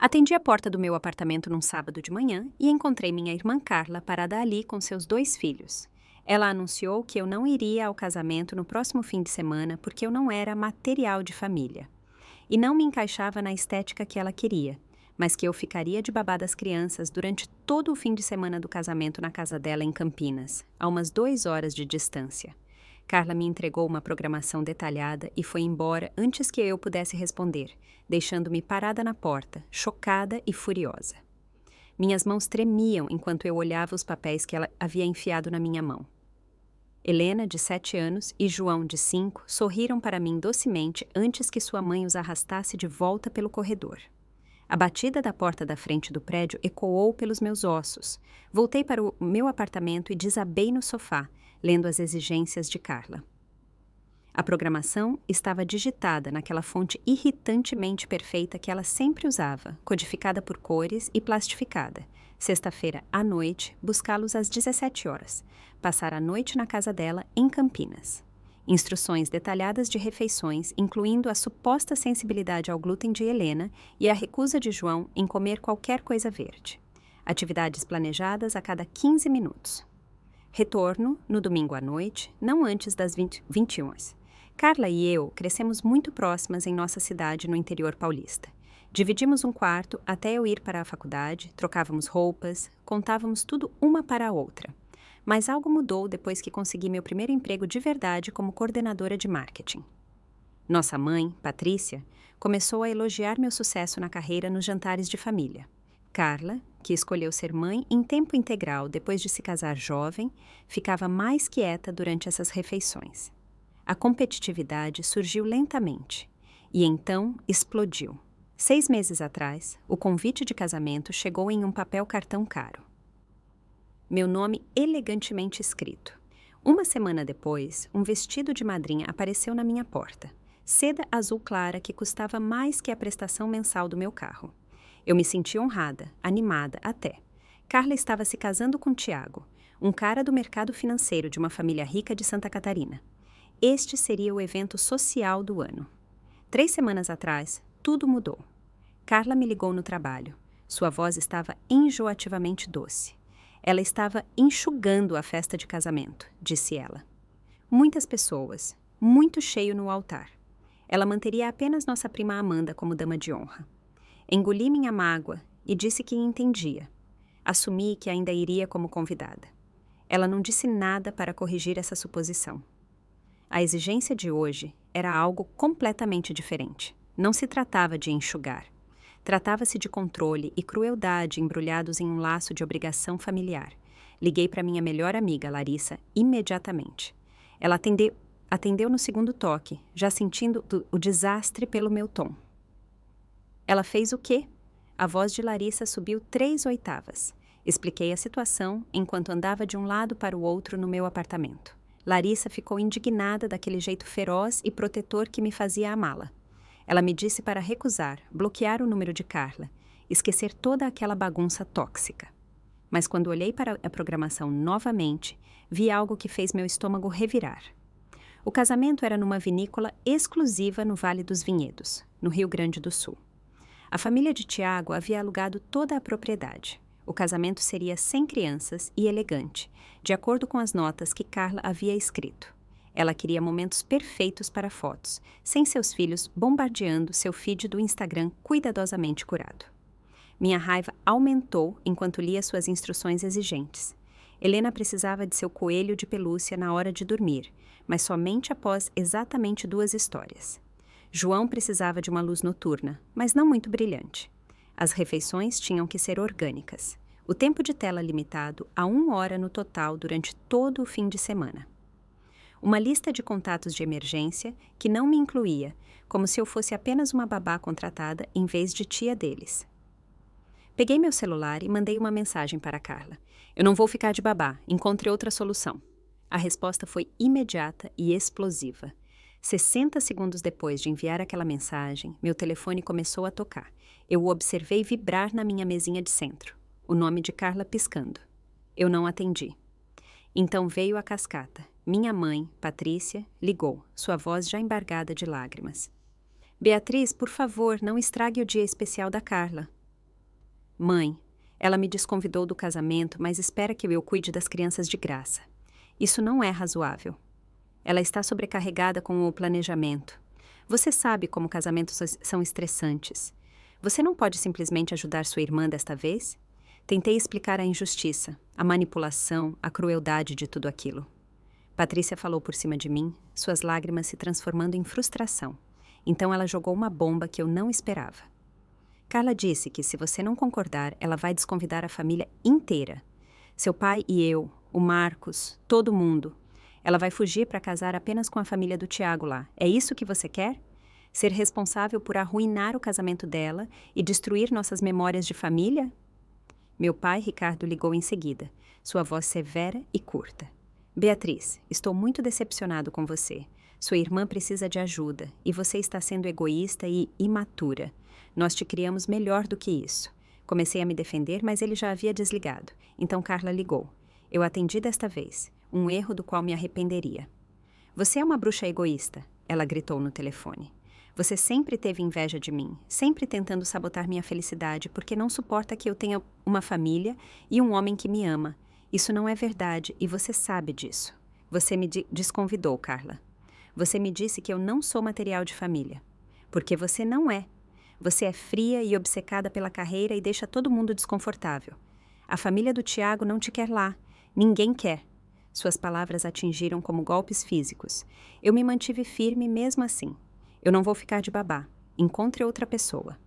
Atendi a porta do meu apartamento num sábado de manhã e encontrei minha irmã Carla parada ali com seus 2 filhos. Ela anunciou que eu não iria ao casamento no próximo fim de semana porque eu não era material de família. E não me encaixava na estética que ela queria, mas que eu ficaria de babá das crianças durante todo o fim de semana do casamento na casa dela em Campinas, a umas 2 horas de distância. Carla me entregou uma programação detalhada e foi embora antes que eu pudesse responder, deixando-me parada na porta, chocada e furiosa. Minhas mãos tremiam enquanto eu olhava os papéis que ela havia enfiado na minha mão. Helena, de 7 anos, e João, de 5, sorriram para mim docemente antes que sua mãe os arrastasse de volta pelo corredor. A batida da porta da frente do prédio ecoou pelos meus ossos. Voltei para o meu apartamento e desabei no sofá, lendo as exigências de Carla. A programação estava digitada naquela fonte irritantemente perfeita que ela sempre usava, codificada por cores e plastificada. Sexta-feira à noite, buscá-los às 17 horas. Passar a noite na casa dela, em Campinas. Instruções detalhadas de refeições, incluindo a suposta sensibilidade ao glúten de Helena e a recusa de João em comer qualquer coisa verde. Atividades planejadas a cada 15 minutos. Retorno, no domingo à noite, não antes das 21. Carla e eu crescemos muito próximas em nossa cidade no interior paulista. Dividimos um quarto até eu ir para a faculdade, trocávamos roupas, contávamos tudo uma para a outra. Mas algo mudou depois que consegui meu primeiro emprego de verdade como coordenadora de marketing. Nossa mãe, Patrícia, começou a elogiar meu sucesso na carreira nos jantares de família. Carla, que escolheu ser mãe em tempo integral depois de se casar jovem, ficava mais quieta durante essas refeições. A competitividade surgiu lentamente e então explodiu. 6 meses atrás, o convite de casamento chegou em um papel cartão caro. Meu nome elegantemente escrito. Uma semana depois, um vestido de madrinha apareceu na minha porta. Seda azul clara que custava mais que a prestação mensal do meu carro. Eu me senti honrada, animada até. Carla estava se casando com Tiago, um cara do mercado financeiro de uma família rica de Santa Catarina. Este seria o evento social do ano. 3 semanas atrás, tudo mudou. Carla me ligou no trabalho. Sua voz estava enjoativamente doce. Ela estava enxugando a festa de casamento, disse ela. Muitas pessoas, muito cheio no altar. Ela manteria apenas nossa prima Amanda como dama de honra. Engoli minha mágoa e disse que entendia. Assumi que ainda iria como convidada. Ela não disse nada para corrigir essa suposição. A exigência de hoje era algo completamente diferente. Não se tratava de enxugar. Tratava-se de controle e crueldade embrulhados em um laço de obrigação familiar. Liguei para minha melhor amiga, Larissa, imediatamente. Ela atendeu no segundo toque, já sentindo o desastre pelo meu tom. Ela fez o quê? A voz de Larissa subiu 3 oitavas. Expliquei a situação enquanto andava de um lado para o outro no meu apartamento. Larissa ficou indignada daquele jeito feroz e protetor que me fazia amá-la. Ela me disse para recusar, bloquear o número de Carla, esquecer toda aquela bagunça tóxica. Mas quando olhei para a programação novamente, vi algo que fez meu estômago revirar. O casamento era numa vinícola exclusiva no Vale dos Vinhedos, no Rio Grande do Sul. A família de Tiago havia alugado toda a propriedade. O casamento seria sem crianças e elegante, de acordo com as notas que Carla havia escrito. Ela queria momentos perfeitos para fotos, sem seus filhos bombardeando seu feed do Instagram cuidadosamente curado. Minha raiva aumentou enquanto lia suas instruções exigentes. Helena precisava de seu coelho de pelúcia na hora de dormir, mas somente após exatamente 2 histórias. João precisava de uma luz noturna, mas não muito brilhante. As refeições tinham que ser orgânicas. O tempo de tela limitado a 1 hora no total durante todo o fim de semana. Uma lista de contatos de emergência que não me incluía, como se eu fosse apenas uma babá contratada em vez de tia deles. Peguei meu celular e mandei uma mensagem para Carla. Eu não vou ficar de babá, encontre outra solução. A resposta foi imediata e explosiva. 60 segundos depois de enviar aquela mensagem, meu telefone começou a tocar. Eu o observei vibrar na minha mesinha de centro, o nome de Carla piscando. Eu não atendi. Então veio a cascata. Minha mãe, Patrícia, ligou, sua voz já embargada de lágrimas. Beatriz, por favor, não estrague o dia especial da Carla. Mãe, ela me desconvidou do casamento, mas espera que eu cuide das crianças de graça. Isso não é razoável. Ela está sobrecarregada com o planejamento. Você sabe como casamentos são estressantes. Você não pode simplesmente ajudar sua irmã desta vez? Tentei explicar a injustiça, a manipulação, a crueldade de tudo aquilo. Patrícia falou por cima de mim, suas lágrimas se transformando em frustração. Então ela jogou uma bomba que eu não esperava. Carla disse que se você não concordar, ela vai desconvidar a família inteira. Seu pai e eu, o Marcos, todo mundo. Ela vai fugir para casar apenas com a família do Tiago lá. É isso que você quer? Ser responsável por arruinar o casamento dela e destruir nossas memórias de família? Meu pai, Ricardo, ligou em seguida, sua voz severa e curta. Beatriz, estou muito decepcionado com você. Sua irmã precisa de ajuda e você está sendo egoísta e imatura. Nós te criamos melhor do que isso. Comecei a me defender, mas ele já havia desligado. Então Carla ligou. Eu atendi desta vez, um erro do qual me arrependeria. Você é uma bruxa egoísta, ela gritou no telefone. Você sempre teve inveja de mim, sempre tentando sabotar minha felicidade porque não suporta que eu tenha uma família e um homem que me ama. Isso não é verdade e você sabe disso. Você me desconvidou, Carla. Você me disse que eu não sou material de família. Porque você não é. Você é fria e obcecada pela carreira e deixa todo mundo desconfortável. A família do Tiago não te quer lá. Ninguém quer. Suas palavras atingiram como golpes físicos. Eu me mantive firme mesmo assim. Eu não vou ficar de babá. Encontre outra pessoa.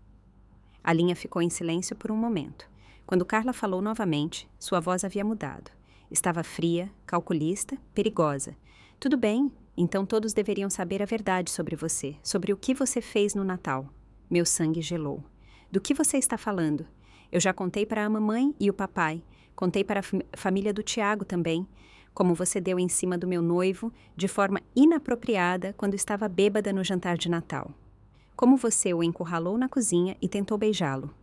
A linha ficou em silêncio por um momento. Quando Carla falou novamente, sua voz havia mudado. Estava fria, calculista, perigosa. Tudo bem, então todos deveriam saber a verdade sobre você, sobre o que você fez no Natal. Meu sangue gelou. Do que você está falando? Eu já contei para a mamãe e o papai. Contei para a família do Tiago também. Como você deu em cima do meu noivo, de forma inapropriada, quando estava bêbada no jantar de Natal. Como você o encurralou na cozinha e tentou beijá-lo.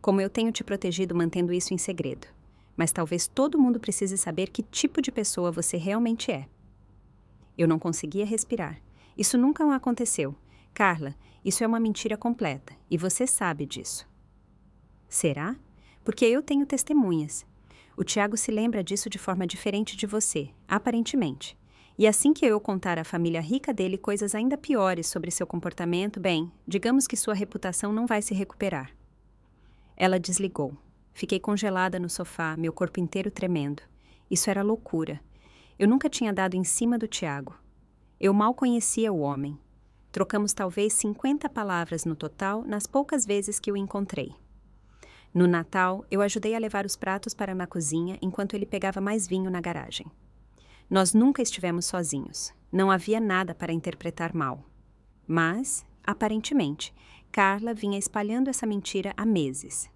Como eu tenho te protegido mantendo isso em segredo. Mas talvez todo mundo precise saber que tipo de pessoa você realmente é. Eu não conseguia respirar. Isso nunca aconteceu. Carla, isso é uma mentira completa, e você sabe disso. Será? Porque eu tenho testemunhas. O Tiago se lembra disso de forma diferente de você, aparentemente. E assim que eu contar à família rica dele coisas ainda piores sobre seu comportamento, bem, digamos que sua reputação não vai se recuperar. Ela desligou. Fiquei congelada no sofá, meu corpo inteiro tremendo. Isso era loucura. Eu nunca tinha dado em cima do Tiago. Eu mal conhecia o homem. Trocamos talvez 50 palavras no total nas poucas vezes que o encontrei. No Natal, eu ajudei a levar os pratos para na cozinha enquanto ele pegava mais vinho na garagem. Nós nunca estivemos sozinhos. Não havia nada para interpretar mal. Mas, aparentemente, Carla vinha espalhando essa mentira há meses.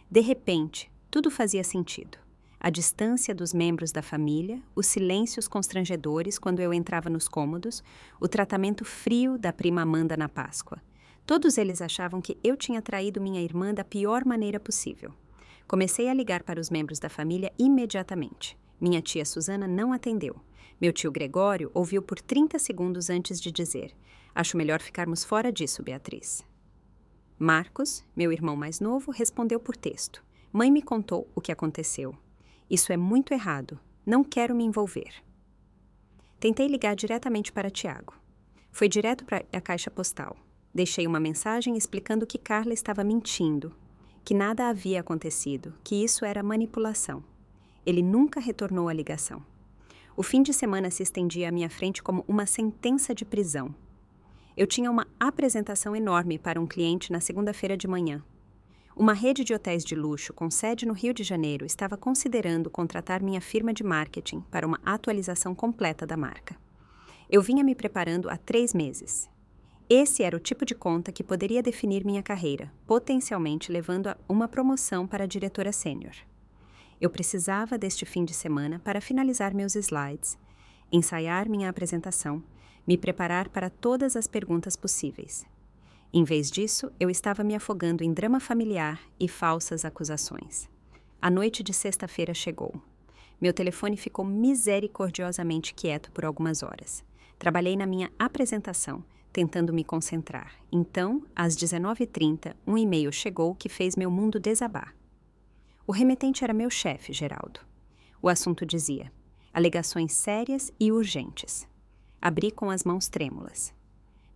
De repente, tudo fazia sentido. A distância dos membros da família, os silêncios constrangedores quando eu entrava nos cômodos, o tratamento frio da prima Amanda na Páscoa. Todos eles achavam que eu tinha traído minha irmã da pior maneira possível. Comecei a ligar para os membros da família imediatamente. Minha tia Susana não atendeu. Meu tio Gregório ouviu por 30 segundos antes de dizer: "Acho melhor ficarmos fora disso, Beatriz." Marcos, meu irmão mais novo, respondeu por texto. "Mãe me contou o que aconteceu. Isso é muito errado. Não quero me envolver." Tentei ligar diretamente para Tiago. Foi direto para a caixa postal. Deixei uma mensagem explicando que Carla estava mentindo, que nada havia acontecido, que isso era manipulação. Ele nunca retornou a ligação. O fim de semana se estendia à minha frente como uma sentença de prisão. Eu tinha uma apresentação enorme para um cliente na segunda-feira de manhã. Uma rede de hotéis de luxo com sede no Rio de Janeiro estava considerando contratar minha firma de marketing para uma atualização completa da marca. Eu vinha me preparando há 3 meses. Esse era o tipo de conta que poderia definir minha carreira, potencialmente levando a uma promoção para diretora sênior. Eu precisava deste fim de semana para finalizar meus slides, ensaiar minha apresentação, me preparar para todas as perguntas possíveis. Em vez disso, eu estava me afogando em drama familiar e falsas acusações. A noite de sexta-feira chegou. Meu telefone ficou misericordiosamente quieto por algumas horas. Trabalhei na minha apresentação, tentando me concentrar. Então, às 19h30, um e-mail chegou que fez meu mundo desabar. O remetente era meu chefe, Geraldo. O assunto dizia: alegações sérias e urgentes. Abri com as mãos trêmulas.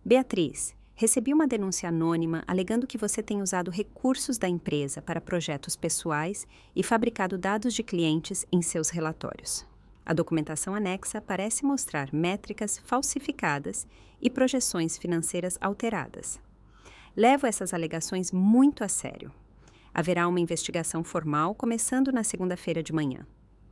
Beatriz, recebi uma denúncia anônima alegando que você tem usado recursos da empresa para projetos pessoais e fabricado dados de clientes em seus relatórios. A documentação anexa parece mostrar métricas falsificadas e projeções financeiras alteradas. Levo essas alegações muito a sério. Haverá uma investigação formal começando na segunda-feira de manhã.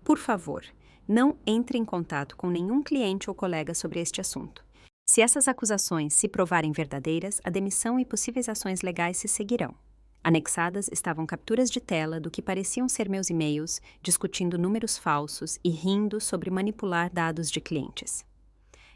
Por favor, não entre em contato com nenhum cliente ou colega sobre este assunto. Se essas acusações se provarem verdadeiras, a demissão e possíveis ações legais se seguirão. Anexadas estavam capturas de tela do que pareciam ser meus e-mails, discutindo números falsos e rindo sobre manipular dados de clientes.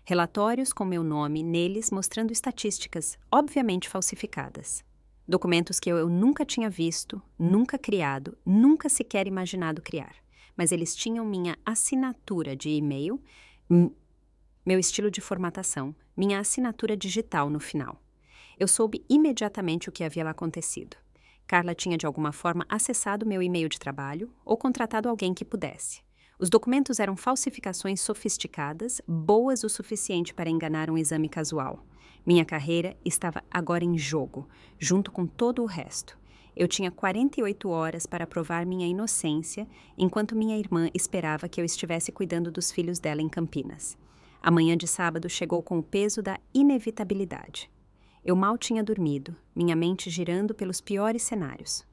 Relatórios com meu nome neles mostrando estatísticas, obviamente falsificadas. Documentos que eu nunca tinha visto, nunca criado, nunca sequer imaginado criar. Mas eles tinham minha assinatura de e-mail, meu estilo de formatação, minha assinatura digital no final. Eu soube imediatamente o que havia lá acontecido. Carla tinha de alguma forma acessado meu e-mail de trabalho ou contratado alguém que pudesse. Os documentos eram falsificações sofisticadas, boas o suficiente para enganar um exame casual. Minha carreira estava agora em jogo, junto com todo o resto. Eu tinha 48 horas para provar minha inocência, enquanto minha irmã esperava que eu estivesse cuidando dos filhos dela em Campinas. A manhã de sábado chegou com o peso da inevitabilidade. Eu mal tinha dormido, minha mente girando pelos piores cenários.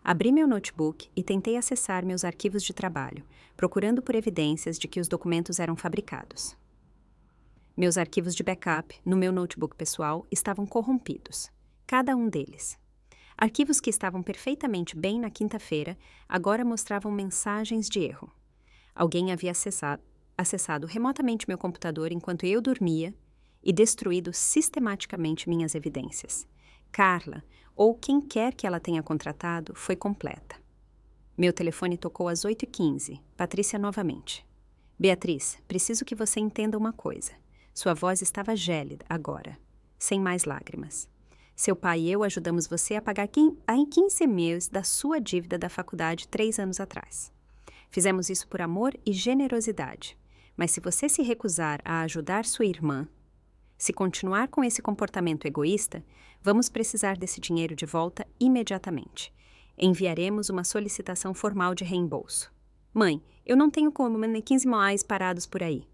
Abri meu notebook e tentei acessar meus arquivos de trabalho, procurando por evidências de que os documentos eram fabricados. Meus arquivos de backup, no meu notebook pessoal, estavam corrompidos. Cada um deles. Arquivos que estavam perfeitamente bem na quinta-feira, agora mostravam mensagens de erro. Alguém havia acessado remotamente meu computador enquanto eu dormia e destruído sistematicamente minhas evidências. Carla, ou quem quer que ela tenha contratado, foi completa. Meu telefone tocou às 8h15. Patrícia novamente. Beatriz, preciso que você entenda uma coisa. Sua voz estava gélida agora, sem mais lágrimas. Seu pai e eu ajudamos você a pagar em 15 meses da sua dívida da faculdade 3 anos atrás. Fizemos isso por amor e generosidade. Mas se você se recusar a ajudar sua irmã, se continuar com esse comportamento egoísta, vamos precisar desse dinheiro de volta imediatamente. Enviaremos uma solicitação formal de reembolso. Mãe, eu não tenho como R$15 parados por aí.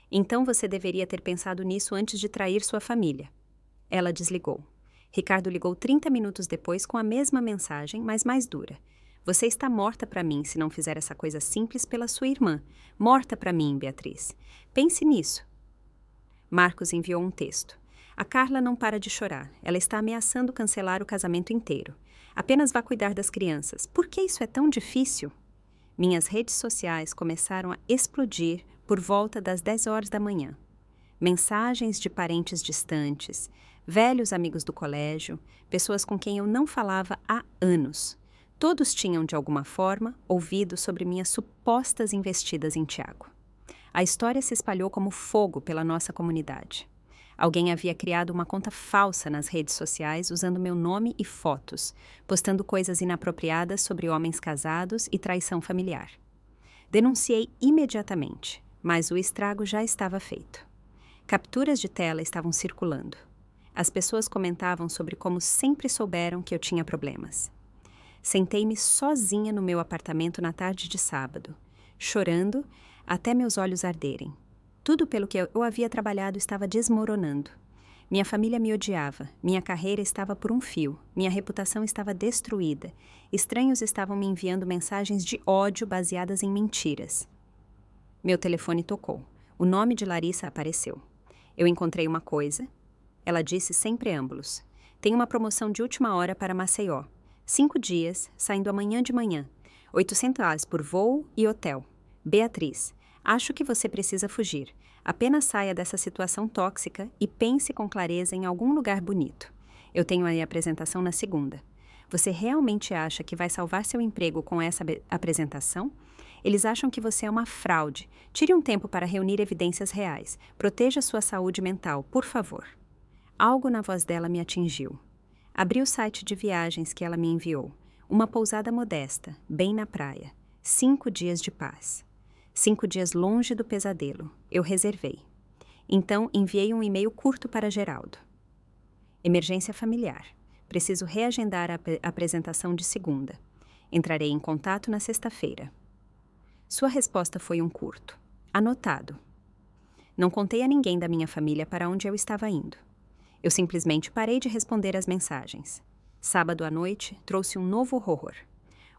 Então você deveria ter pensado nisso antes de trair sua família. Ela desligou. Ricardo ligou 30 minutos depois com a mesma mensagem, mas mais dura. Você está morta para mim se não fizer essa coisa simples pela sua irmã. Morta para mim, Beatriz. Pense nisso. Marcos enviou um texto. A Carla não para de chorar. Ela está ameaçando cancelar o casamento inteiro. Apenas vá cuidar das crianças. Por que isso é tão difícil? Minhas redes sociais começaram a explodir por volta das 10 horas da manhã. Mensagens de parentes distantes, velhos amigos do colégio, pessoas com quem eu não falava há anos. Todos tinham, de alguma forma, ouvido sobre minhas supostas investidas em Tiago. A história se espalhou como fogo pela nossa comunidade. Alguém havia criado uma conta falsa nas redes sociais usando meu nome e fotos, postando coisas inapropriadas sobre homens casados e traição familiar. Denunciei imediatamente, mas o estrago já estava feito. Capturas de tela estavam circulando. As pessoas comentavam sobre como sempre souberam que eu tinha problemas. Sentei-me sozinha no meu apartamento na tarde de sábado, chorando até meus olhos arderem. Tudo pelo que eu havia trabalhado estava desmoronando. Minha família me odiava, minha carreira estava por um fio, minha reputação estava destruída. Estranhos estavam me enviando mensagens de ódio baseadas em mentiras. Meu telefone tocou. O nome de Larissa apareceu. Eu encontrei uma coisa. Ela disse sem preâmbulos. Tem uma promoção de última hora para Maceió. 5 dias, saindo amanhã de manhã. R$800 por voo e hotel. Beatriz, acho que você precisa fugir. Apenas saia dessa situação tóxica e pense com clareza em algum lugar bonito. Eu tenho a apresentação na segunda. Você realmente acha que vai salvar seu emprego com essa apresentação? Eles acham que você é uma fraude. Tire um tempo para reunir evidências reais. Proteja sua saúde mental, por favor. Algo na voz dela me atingiu. Abri o site de viagens que ela me enviou. Uma pousada modesta, bem na praia. 5 dias de paz. 5 dias longe do pesadelo. Eu reservei. Então, enviei um e-mail curto para Geraldo. Emergência familiar. Preciso reagendar a apresentação de segunda. Entrarei em contato na sexta-feira. Sua resposta foi um curto. Anotado. Não contei a ninguém da minha família para onde eu estava indo. Eu simplesmente parei de responder as mensagens. Sábado à noite, trouxe um novo horror.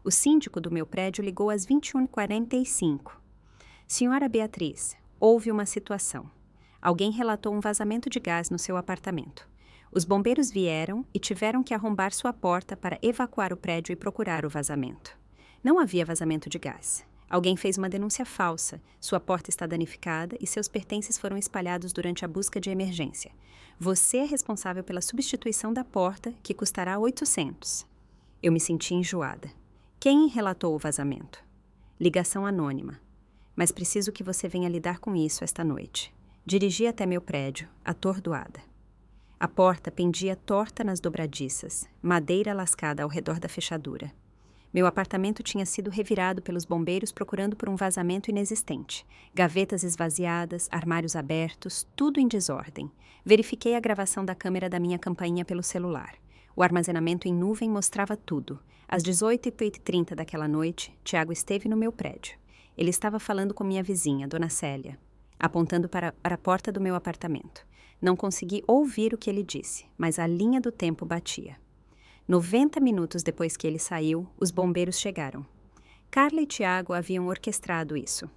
O síndico do meu prédio ligou às 21h45. Senhora Beatriz, houve uma situação. Alguém relatou um vazamento de gás no seu apartamento. Os bombeiros vieram e tiveram que arrombar sua porta para evacuar o prédio e procurar o vazamento. Não havia vazamento de gás. Alguém fez uma denúncia falsa, sua porta está danificada e seus pertences foram espalhados durante a busca de emergência. Você é responsável pela substituição da porta, que custará 800. Eu me senti enjoada. Quem relatou o vazamento? Ligação anônima. Mas preciso que você venha lidar com isso esta noite. Dirigi até meu prédio, atordoada. A porta pendia torta nas dobradiças, madeira lascada ao redor da fechadura. Meu apartamento tinha sido revirado pelos bombeiros procurando por um vazamento inexistente. Gavetas esvaziadas, armários abertos, tudo em desordem. Verifiquei a gravação da câmera da minha campainha pelo celular. O armazenamento em nuvem mostrava tudo. Às 18h30 daquela noite, Tiago esteve no meu prédio. Ele estava falando com minha vizinha, Dona Célia, apontando para a porta do meu apartamento. Não consegui ouvir o que ele disse, mas a linha do tempo batia. 90 minutos depois que ele saiu, os bombeiros chegaram. Carla e Tiago haviam orquestrado isso.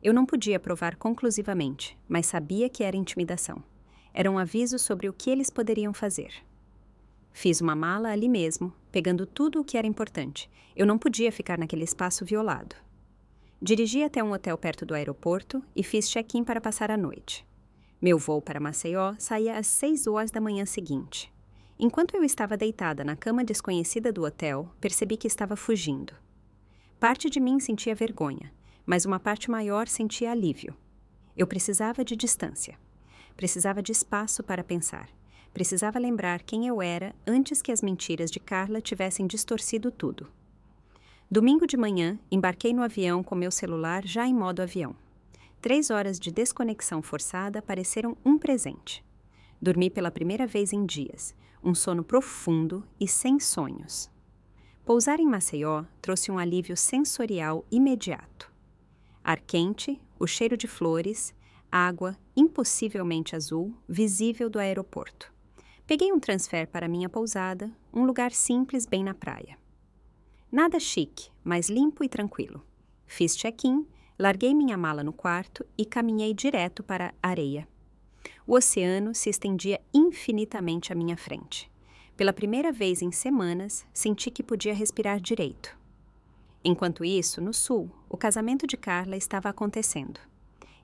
Eu não podia provar conclusivamente, mas sabia que era intimidação. Era um aviso sobre o que eles poderiam fazer. Fiz uma mala ali mesmo, pegando tudo o que era importante. Eu não podia ficar naquele espaço violado. Dirigi até um hotel perto do aeroporto e fiz check-in para passar a noite. Meu voo para Maceió saía às 6 horas da manhã seguinte. Enquanto eu estava deitada na cama desconhecida do hotel, percebi que estava fugindo. Parte de mim sentia vergonha, mas uma parte maior sentia alívio. Eu precisava de distância. Precisava de espaço para pensar. Precisava lembrar quem eu era antes que as mentiras de Carla tivessem distorcido tudo. Domingo de manhã, embarquei no avião com meu celular já em modo avião. 3 horas de desconexão forçada pareceram um presente. Dormi pela primeira vez em dias, um sono profundo e sem sonhos. Pousar em Maceió trouxe um alívio sensorial imediato. Ar quente, o cheiro de flores, água impossivelmente azul, visível do aeroporto. Peguei um transfer para minha pousada, um lugar simples bem na praia. Nada chique, mas limpo e tranquilo. Fiz check-in, larguei minha mala no quarto e caminhei direto para a areia. O oceano se estendia infinitamente à minha frente. Pela primeira vez em semanas, senti que podia respirar direito. Enquanto isso, no sul, o casamento de Carla estava acontecendo.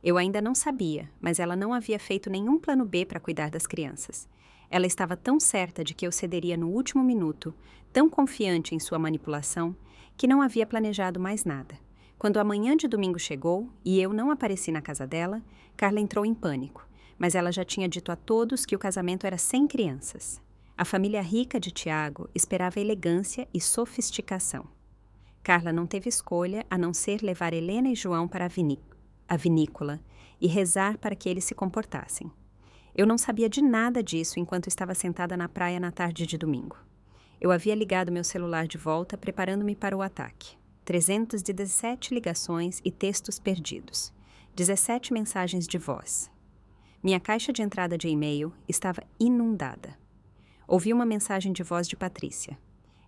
Eu ainda não sabia, mas ela não havia feito nenhum plano B para cuidar das crianças. Ela estava tão certa de que eu cederia no último minuto, tão confiante em sua manipulação, que não havia planejado mais nada. Quando a manhã de domingo chegou e eu não apareci na casa dela, Carla entrou em pânico, mas ela já tinha dito a todos que o casamento era sem crianças. A família rica de Tiago esperava elegância e sofisticação. Carla não teve escolha a não ser levar Helena e João para a vinícola e rezar para que eles se comportassem. Eu não sabia de nada disso enquanto estava sentada na praia na tarde de domingo. Eu havia ligado meu celular de volta, preparando-me para o ataque. 317 ligações e textos perdidos. 17 mensagens de voz. Minha caixa de entrada de e-mail estava inundada. Ouvi uma mensagem de voz de Patrícia.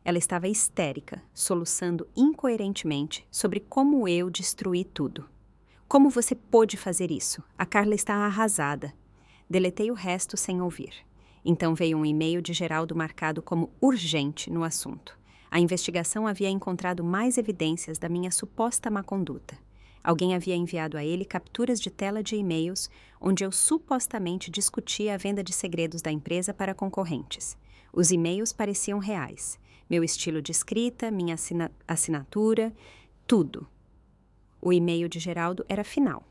Ela estava histérica, soluçando incoerentemente sobre como eu destruí tudo. Como você pôde fazer isso? A Carla está arrasada. Deletei o resto sem ouvir. Então veio um e-mail de Geraldo marcado como urgente no assunto. A investigação havia encontrado mais evidências da minha suposta má conduta. Alguém havia enviado a ele capturas de tela de e-mails onde eu supostamente discutia a venda de segredos da empresa para concorrentes. Os e-mails pareciam reais. Meu estilo de escrita, minha assinatura, tudo. O e-mail de Geraldo era final.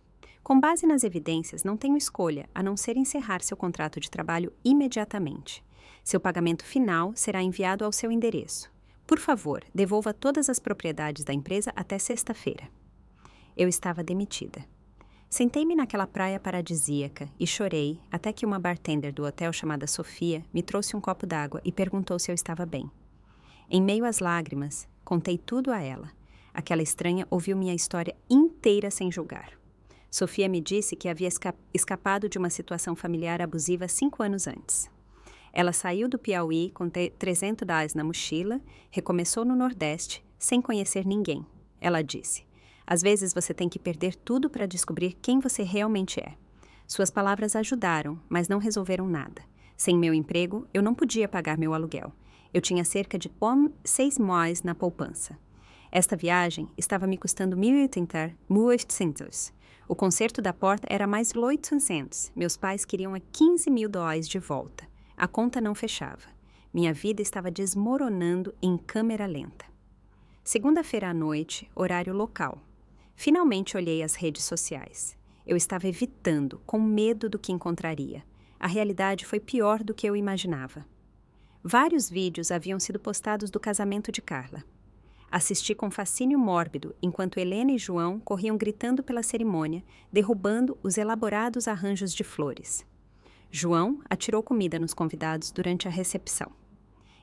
Com base nas evidências, não tenho escolha a não ser encerrar seu contrato de trabalho imediatamente. Seu pagamento final será enviado ao seu endereço. Por favor, devolva todas as propriedades da empresa até sexta-feira. Eu estava demitida. Sentei-me naquela praia paradisíaca e chorei até que uma bartender do hotel chamada Sofia me trouxe um copo d'água e perguntou se eu estava bem. Em meio às lágrimas, contei tudo a ela. Aquela estranha ouviu minha história inteira sem julgar. Sofia me disse que havia escapado de uma situação familiar abusiva 5 anos antes. Ela saiu do Piauí com $300 na mochila, recomeçou no Nordeste, sem conhecer ninguém. Ela disse: às vezes você tem que perder tudo para descobrir quem você realmente é. Suas palavras ajudaram, mas não resolveram nada. Sem meu emprego, eu não podia pagar meu aluguel. Eu tinha cerca de 6 mois na poupança. Esta viagem estava me custando $1.800. O conserto da porta era mais $800. Meus pais queriam $15.000 de volta. A conta não fechava. Minha vida estava desmoronando em câmera lenta. Segunda-feira à noite, horário local. Finalmente olhei as redes sociais. Eu estava evitando, com medo do que encontraria. A realidade foi pior do que eu imaginava. Vários vídeos haviam sido postados do casamento de Carla. Assisti com fascínio mórbido enquanto Helena e João corriam gritando pela cerimônia, derrubando os elaborados arranjos de flores. João atirou comida nos convidados durante a recepção.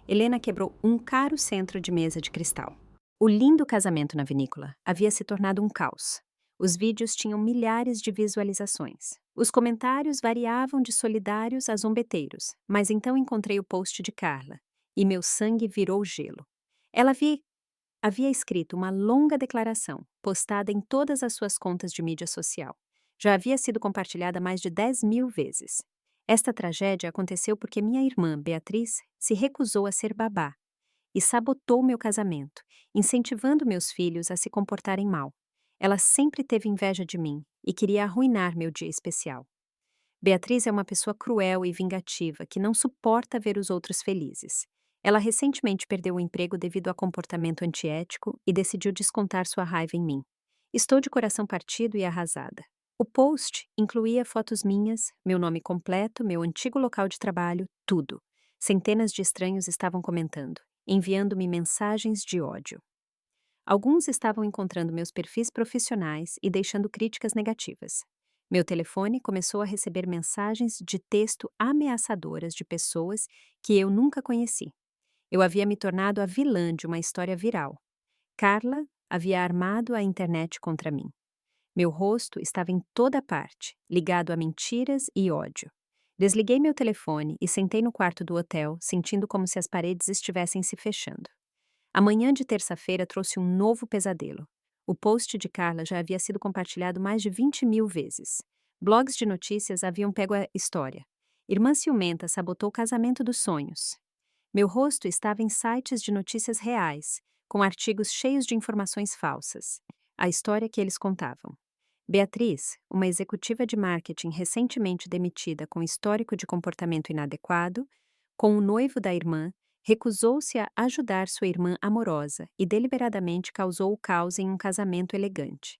Helena quebrou um caro centro de mesa de cristal. O lindo casamento na vinícola havia se tornado um caos. Os vídeos tinham milhares de visualizações. Os comentários variavam de solidários a zombeteiros, mas então encontrei o post de Carla, e meu sangue virou gelo. Ela havia escrito uma longa declaração, postada em todas as suas contas de mídia social. Já havia sido compartilhada mais de 10.000 vezes. Esta tragédia aconteceu porque minha irmã, Beatriz, se recusou a ser babá e sabotou meu casamento, incentivando meus filhos a se comportarem mal. Ela sempre teve inveja de mim e queria arruinar meu dia especial. Beatriz é uma pessoa cruel e vingativa que não suporta ver os outros felizes. Ela recentemente perdeu o emprego devido a comportamento antiético e decidiu descontar sua raiva em mim. Estou de coração partido e arrasada. O post incluía fotos minhas, meu nome completo, meu antigo local de trabalho, tudo. Centenas de estranhos estavam comentando, enviando-me mensagens de ódio. Alguns estavam encontrando meus perfis profissionais e deixando críticas negativas. Meu telefone começou a receber mensagens de texto ameaçadoras de pessoas que eu nunca conheci. Eu havia me tornado a vilã de uma história viral. Carla havia armado a internet contra mim. Meu rosto estava em toda parte, ligado a mentiras e ódio. Desliguei meu telefone e sentei no quarto do hotel, sentindo como se as paredes estivessem se fechando. A manhã de terça-feira trouxe um novo pesadelo. O post de Carla já havia sido compartilhado mais de 20.000 vezes. Blogs de notícias haviam pego a história. Irmã ciumenta sabotou o casamento dos sonhos. Meu rosto estava em sites de notícias reais, com artigos cheios de informações falsas. A história que eles contavam. Beatriz, uma executiva de marketing recentemente demitida com histórico de comportamento inadequado, com o noivo da irmã, recusou-se a ajudar sua irmã amorosa e deliberadamente causou o caos em um casamento elegante.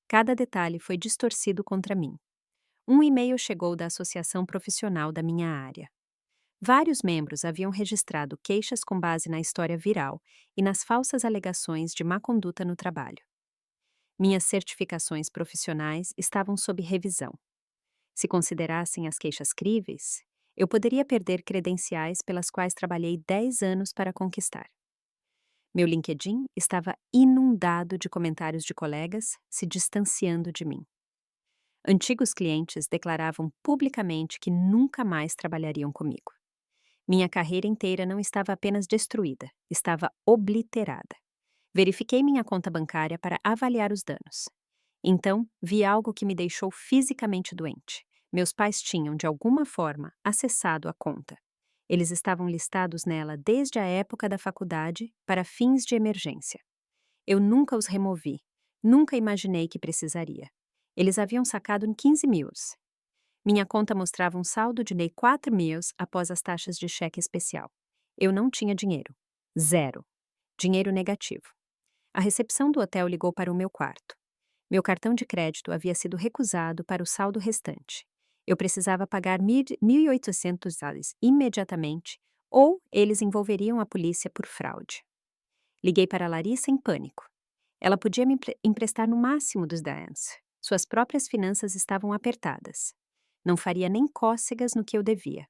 Cada detalhe foi distorcido contra mim. Um e-mail chegou da associação profissional da minha área. Vários membros haviam registrado queixas com base na história viral e nas falsas alegações de má conduta no trabalho. Minhas certificações profissionais estavam sob revisão. Se considerassem as queixas críveis, eu poderia perder credenciais pelas quais trabalhei 10 anos para conquistar. Meu LinkedIn estava inundado de comentários de colegas se distanciando de mim. Antigos clientes declaravam publicamente que nunca mais trabalhariam comigo. Minha carreira inteira não estava apenas destruída, estava obliterada. Verifiquei minha conta bancária para avaliar os danos. Então, vi algo que me deixou fisicamente doente. Meus pais tinham, de alguma forma, acessado a conta. Eles estavam listados nela desde a época da faculdade para fins de emergência. Eu nunca os removi, nunca imaginei que precisaria. Eles haviam sacado em 15.000. Minha conta mostrava um saldo de 4.000 após as taxas de cheque especial. Eu não tinha dinheiro. Zero. Dinheiro negativo. A recepção do hotel ligou para o meu quarto. Meu cartão de crédito havia sido recusado para o saldo restante. Eu precisava pagar $1.800 imediatamente ou eles envolveriam a polícia por fraude. Liguei para Larissa em pânico. Ela podia me emprestar no máximo dos 10. Suas próprias finanças estavam apertadas. Não faria nem cócegas no que eu devia.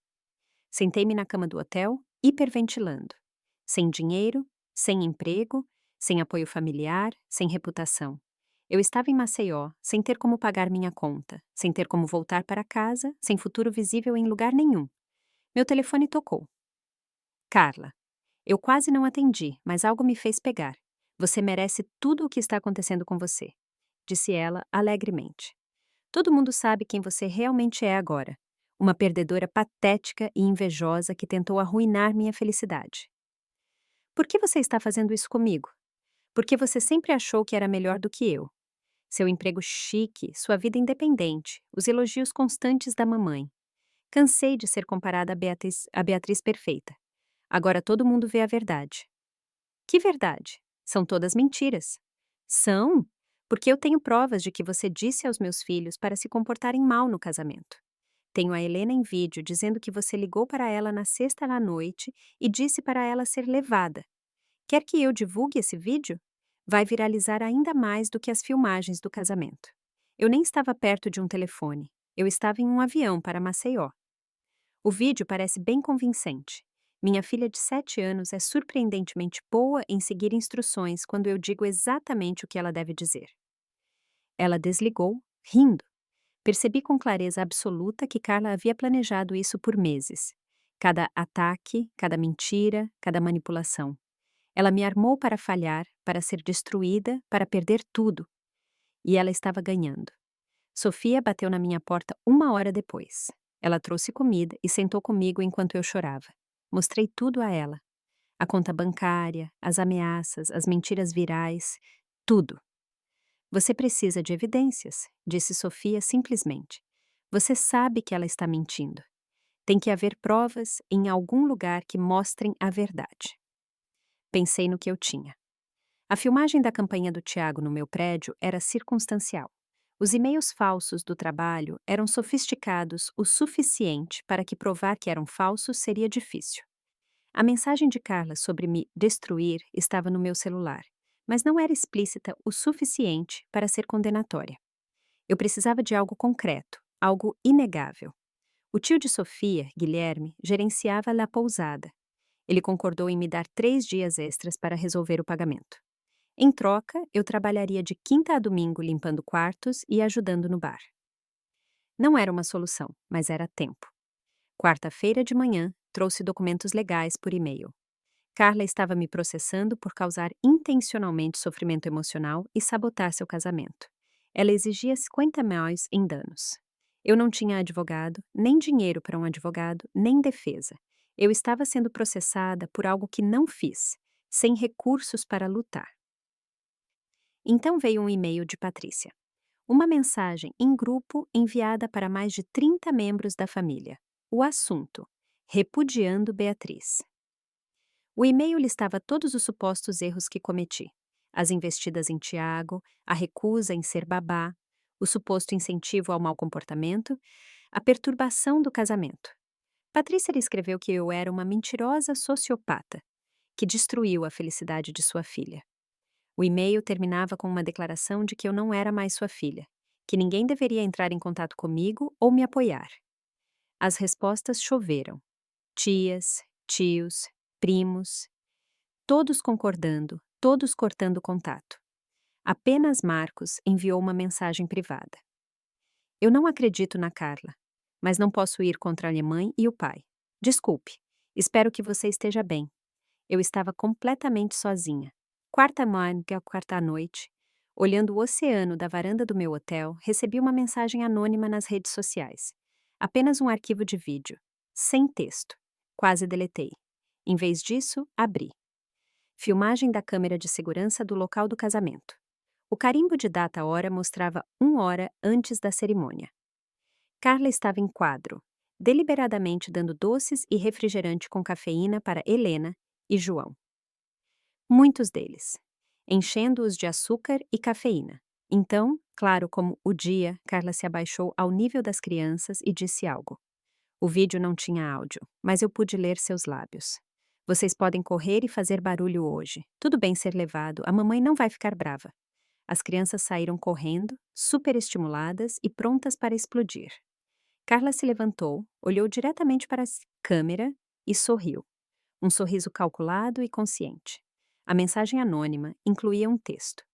Sentei-me na cama do hotel, hiperventilando. Sem dinheiro, sem emprego, sem apoio familiar, sem reputação. Eu estava em Maceió, sem ter como pagar minha conta, sem ter como voltar para casa, sem futuro visível em lugar nenhum. Meu telefone tocou. Carla. Eu quase não atendi, mas algo me fez pegar. Você merece tudo o que está acontecendo com você, disse ela alegremente. Todo mundo sabe quem você realmente é agora. Uma perdedora patética e invejosa que tentou arruinar minha felicidade. Por que você está fazendo isso comigo? Porque você sempre achou que era melhor do que eu. Seu emprego chique, sua vida independente, os elogios constantes da mamãe. Cansei de ser comparada a Beatriz perfeita. Agora todo mundo vê a verdade. Que verdade? São todas mentiras. São, porque eu tenho provas de que você disse aos meus filhos para se comportarem mal no casamento. Tenho a Helena em vídeo dizendo que você ligou para ela na sexta à noite e disse para ela ser levada. Quer que eu divulgue esse vídeo? Vai viralizar ainda mais do que as filmagens do casamento. Eu nem estava perto de um telefone. Eu estava em um avião para Maceió. O vídeo parece bem convincente. Minha filha de 7 anos é surpreendentemente boa em seguir instruções quando eu digo exatamente o que ela deve dizer. Ela desligou, rindo. Percebi com clareza absoluta que Carla havia planejado isso por meses. Cada ataque, cada mentira, cada manipulação. Ela me armou para falhar, para ser destruída, para perder tudo. E ela estava ganhando. Sofia bateu na minha porta 1 hora depois. Ela trouxe comida e sentou comigo enquanto eu chorava. Mostrei tudo a ela. A conta bancária, as ameaças, as mentiras virais, tudo. Você precisa de evidências, disse Sofia simplesmente. Você sabe que ela está mentindo. Tem que haver provas em algum lugar que mostrem a verdade. Pensei no que eu tinha. A filmagem da campanha do Tiago no meu prédio era circunstancial. Os e-mails falsos do trabalho eram sofisticados o suficiente para que provar que eram falsos seria difícil. A mensagem de Carla sobre me destruir estava no meu celular, mas não era explícita o suficiente para ser condenatória. Eu precisava de algo concreto, algo inegável. O tio de Sofia, Guilherme, gerenciava a pousada. Ele concordou em me dar 3 dias extras para resolver o pagamento. Em troca, eu trabalharia de quinta a domingo limpando quartos e ajudando no bar. Não era uma solução, mas era tempo. Quarta-feira de manhã, trouxe documentos legais por e-mail. Carla estava me processando por causar intencionalmente sofrimento emocional e sabotar seu casamento. Ela exigia 50 mil em danos. Eu não tinha advogado, nem dinheiro para um advogado, nem defesa. Eu estava sendo processada por algo que não fiz, sem recursos para lutar. Então veio um e-mail de Patrícia. Uma mensagem em grupo enviada para mais de 30 membros da família. O assunto: repudiando Beatriz. O e-mail listava todos os supostos erros que cometi. As investidas em Tiago, a recusa em ser babá, o suposto incentivo ao mau comportamento, a perturbação do casamento. Patrícia escreveu que eu era uma mentirosa sociopata, que destruiu a felicidade de sua filha. O e-mail terminava com uma declaração de que eu não era mais sua filha, que ninguém deveria entrar em contato comigo ou me apoiar. As respostas choveram. Tias, tios, primos, todos concordando, todos cortando contato. Apenas Marcos enviou uma mensagem privada. Eu não acredito na Carla, mas não posso ir contra a mãe e o pai. Desculpe, espero que você esteja bem. Eu estava completamente sozinha. Quarta noite, olhando o oceano da varanda do meu hotel, recebi uma mensagem anônima nas redes sociais. Apenas um arquivo de vídeo, sem texto. Quase deletei. Em vez disso, abri. Filmagem da câmera de segurança do local do casamento. O carimbo de data-hora mostrava 1 hora antes da cerimônia. Carla estava em quadro, deliberadamente dando doces e refrigerante com cafeína para Helena e João. Muitos deles, enchendo-os de açúcar e cafeína. Então, claro como o dia, Carla se abaixou ao nível das crianças e disse algo. O vídeo não tinha áudio, mas eu pude ler seus lábios. Vocês podem correr e fazer barulho hoje. Tudo bem ser levado, a mamãe não vai ficar brava. As crianças saíram correndo, superestimuladas e prontas para explodir. Carla se levantou, olhou diretamente para a câmera e sorriu. Um sorriso calculado e consciente. A mensagem anônima incluía um texto.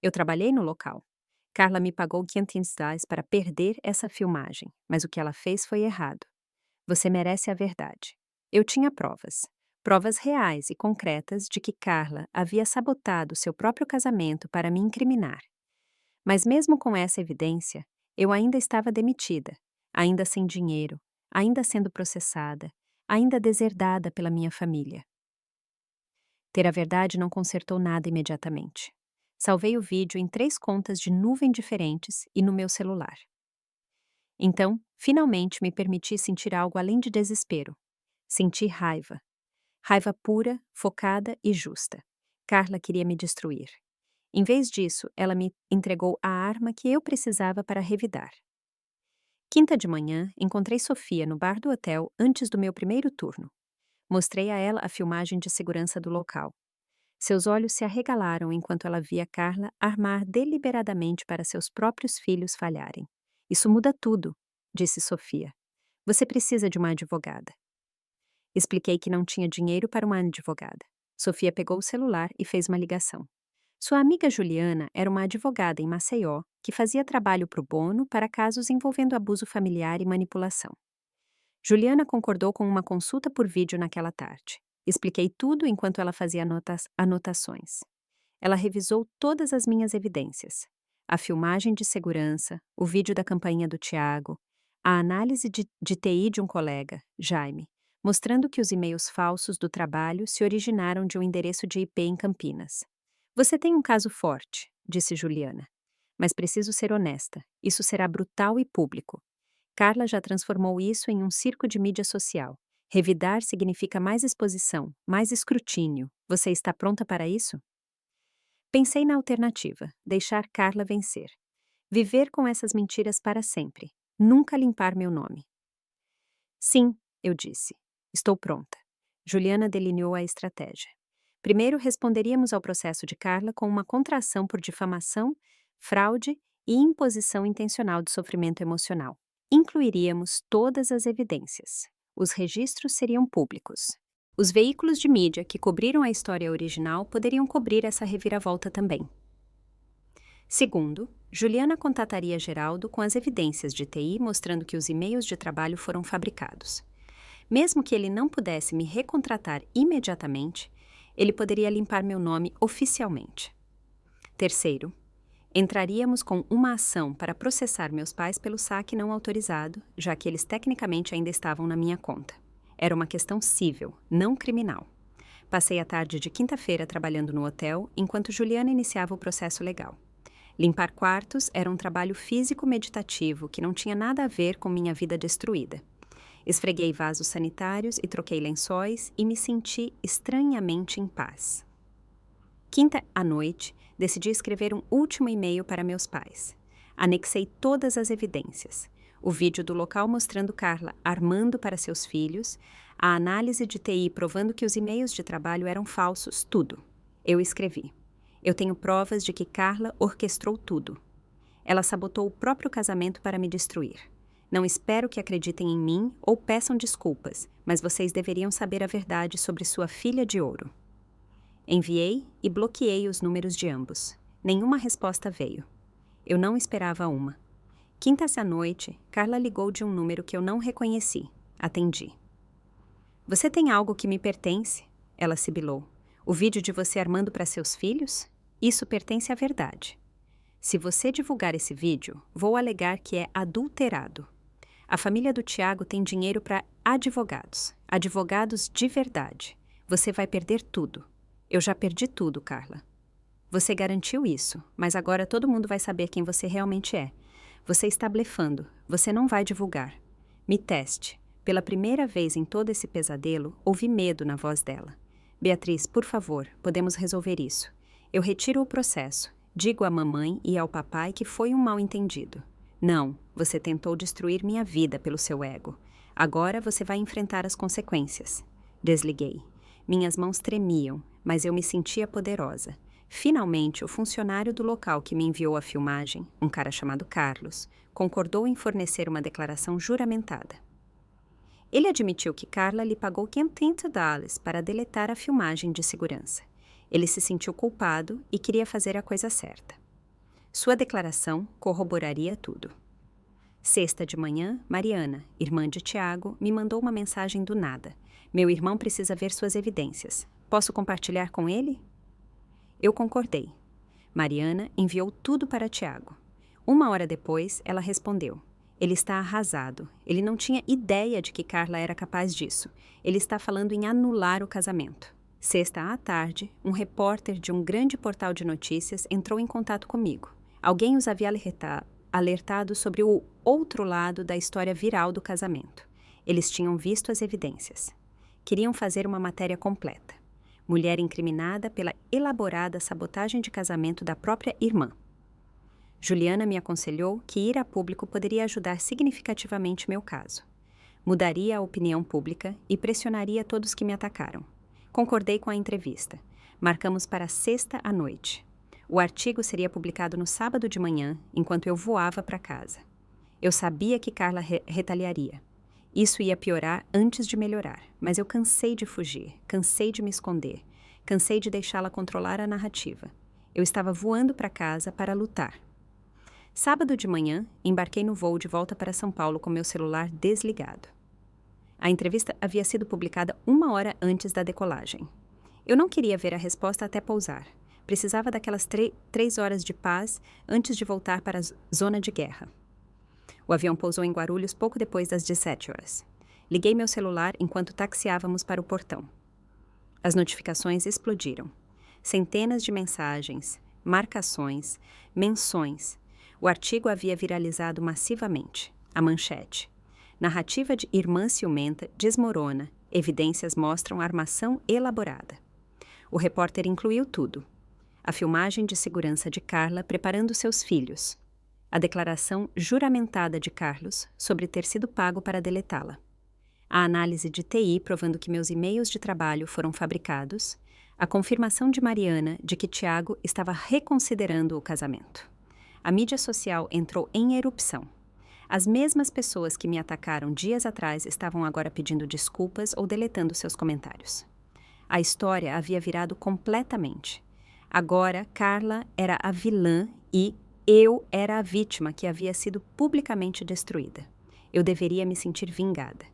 Eu trabalhei no local. Carla me pagou R$ 500 para perder essa filmagem, mas o que ela fez foi errado. Você merece a verdade. Eu tinha provas. Provas reais e concretas de que Carla havia sabotado seu próprio casamento para me incriminar. Mas mesmo com essa evidência, eu ainda estava demitida, ainda sem dinheiro, ainda sendo processada, ainda deserdada pela minha família. Ter a verdade não consertou nada imediatamente. Salvei o vídeo em 3 contas de nuvem diferentes e no meu celular. Então, finalmente me permiti sentir algo além de desespero. Senti raiva. Raiva pura, focada e justa. Carla queria me destruir. Em vez disso, ela me entregou a arma que eu precisava para revidar. Quinta de manhã, encontrei Sofia no bar do hotel antes do meu primeiro turno. Mostrei a ela a filmagem de segurança do local. Seus olhos se arregalaram enquanto ela via Carla armar deliberadamente para seus próprios filhos falharem. Isso muda tudo, disse Sofia. Você precisa de uma advogada. Expliquei que não tinha dinheiro para uma advogada. Sofia pegou o celular e fez uma ligação. Sua amiga Juliana era uma advogada em Maceió que fazia trabalho pro bono para casos envolvendo abuso familiar e manipulação. Juliana concordou com uma consulta por vídeo naquela tarde. Expliquei tudo enquanto ela fazia anotações. Ela revisou todas as minhas evidências. A filmagem de segurança, o vídeo da campainha do Tiago, a análise de TI de um colega, Jaime, mostrando que os e-mails falsos do trabalho se originaram de um endereço de IP em Campinas. Você tem um caso forte, disse Juliana. Mas preciso ser honesta, isso será brutal e público. Carla já transformou isso em um circo de mídia social. Revidar significa mais exposição, mais escrutínio. Você está pronta para isso? Pensei na alternativa, deixar Carla vencer. Viver com essas mentiras para sempre. Nunca limpar meu nome. Sim, eu disse. Estou pronta. Juliana delineou a estratégia. Primeiro, responderíamos ao processo de Carla com uma contração por difamação, fraude e imposição intencional de sofrimento emocional. Incluiríamos todas as evidências. Os registros seriam públicos. Os veículos de mídia que cobriram a história original poderiam cobrir essa reviravolta também. Segundo, Juliana contataria Geraldo com as evidências de TI mostrando que os e-mails de trabalho foram fabricados. Mesmo que ele não pudesse me recontratar imediatamente, ele poderia limpar meu nome oficialmente. Terceiro, entraríamos com uma ação para processar meus pais pelo saque não autorizado, já que eles tecnicamente ainda estavam na minha conta. Era uma questão cível, não criminal. Passei a tarde de quinta-feira trabalhando no hotel, enquanto Juliana iniciava o processo legal. Limpar quartos era um trabalho físico-meditativo que não tinha nada a ver com minha vida destruída. Esfreguei vasos sanitários e troquei lençóis e me senti estranhamente em paz. Quinta à noite, decidi escrever um último e-mail para meus pais. Anexei todas as evidências. O vídeo do local mostrando Carla armando para seus filhos, a análise de TI provando que os e-mails de trabalho eram falsos, tudo. Eu escrevi. Eu tenho provas de que Carla orquestrou tudo. Ela sabotou o próprio casamento para me destruir. Não espero que acreditem em mim ou peçam desculpas, mas vocês deveriam saber a verdade sobre sua filha de ouro. Enviei e bloqueei os números de ambos. Nenhuma resposta veio. Eu não esperava uma. Quinta-feira à noite, Carla ligou de um número que eu não reconheci. Atendi. Você tem algo que me pertence? Ela sibilou. O vídeo de você armando para seus filhos? Isso pertence à verdade. Se você divulgar esse vídeo, vou alegar que é adulterado. A família do Tiago tem dinheiro para advogados. Advogados de verdade. Você vai perder tudo. Eu já perdi tudo, Carla. Você garantiu isso, mas agora todo mundo vai saber quem você realmente é. Você está blefando. Você não vai divulgar. Me teste. Pela primeira vez em todo esse pesadelo, ouvi medo na voz dela. Beatriz, por favor, podemos resolver isso. Eu retiro o processo. Digo à mamãe e ao papai que foi um mal-entendido. Não, você tentou destruir minha vida pelo seu ego. Agora você vai enfrentar as consequências. Desliguei. Minhas mãos tremiam, mas eu me sentia poderosa. Finalmente, o funcionário do local que me enviou a filmagem, um cara chamado Carlos, concordou em fornecer uma declaração juramentada. Ele admitiu que Carla lhe pagou $500 para deletar a filmagem de segurança. Ele se sentiu culpado e queria fazer a coisa certa. Sua declaração corroboraria tudo. Sexta de manhã, Mariana, irmã de Tiago, me mandou uma mensagem do nada. Meu irmão precisa ver suas evidências. Posso compartilhar com ele? Eu concordei. Mariana enviou tudo para Tiago. 1 hora depois, ela respondeu. Ele está arrasado. Ele não tinha ideia de que Carla era capaz disso. Ele está falando em anular o casamento. Sexta à tarde, um repórter de um grande portal de notícias entrou em contato comigo. Alguém os havia alertado sobre o outro lado da história viral do casamento. Eles tinham visto as evidências. Queriam fazer uma matéria completa. Mulher incriminada pela elaborada sabotagem de casamento da própria irmã. Juliana me aconselhou que ir a público poderia ajudar significativamente meu caso. Mudaria a opinião pública e pressionaria todos que me atacaram. Concordei com a entrevista. Marcamos para sexta à noite. O artigo seria publicado no sábado de manhã, enquanto eu voava para casa. Eu sabia que Carla retaliaria. Isso ia piorar antes de melhorar, mas eu cansei de fugir, cansei de me esconder, cansei de deixá-la controlar a narrativa. Eu estava voando para casa para lutar. Sábado de manhã, embarquei no voo de volta para São Paulo com meu celular desligado. A entrevista havia sido publicada 1 hora antes da decolagem. Eu não queria ver a resposta até pousar. Precisava daquelas 3 horas de paz antes de voltar para a zona de guerra. O avião pousou em Guarulhos pouco depois das 17 horas. Liguei meu celular enquanto taxiávamos para o portão. As notificações explodiram. Centenas de mensagens, marcações, menções. O artigo havia viralizado massivamente. A manchete. Narrativa de irmã ciumenta desmorona. Evidências mostram armação elaborada. O repórter incluiu tudo. A filmagem de segurança de Carla preparando seus filhos. A declaração juramentada de Carlos sobre ter sido pago para deletá-la. A análise de TI provando que meus e-mails de trabalho foram fabricados. A confirmação de Mariana de que Tiago estava reconsiderando o casamento. A mídia social entrou em erupção. As mesmas pessoas que me atacaram dias atrás estavam agora pedindo desculpas ou deletando seus comentários. A história havia virado completamente. Agora, Carla era a vilã e eu era a vítima que havia sido publicamente destruída. Eu deveria me sentir vingada.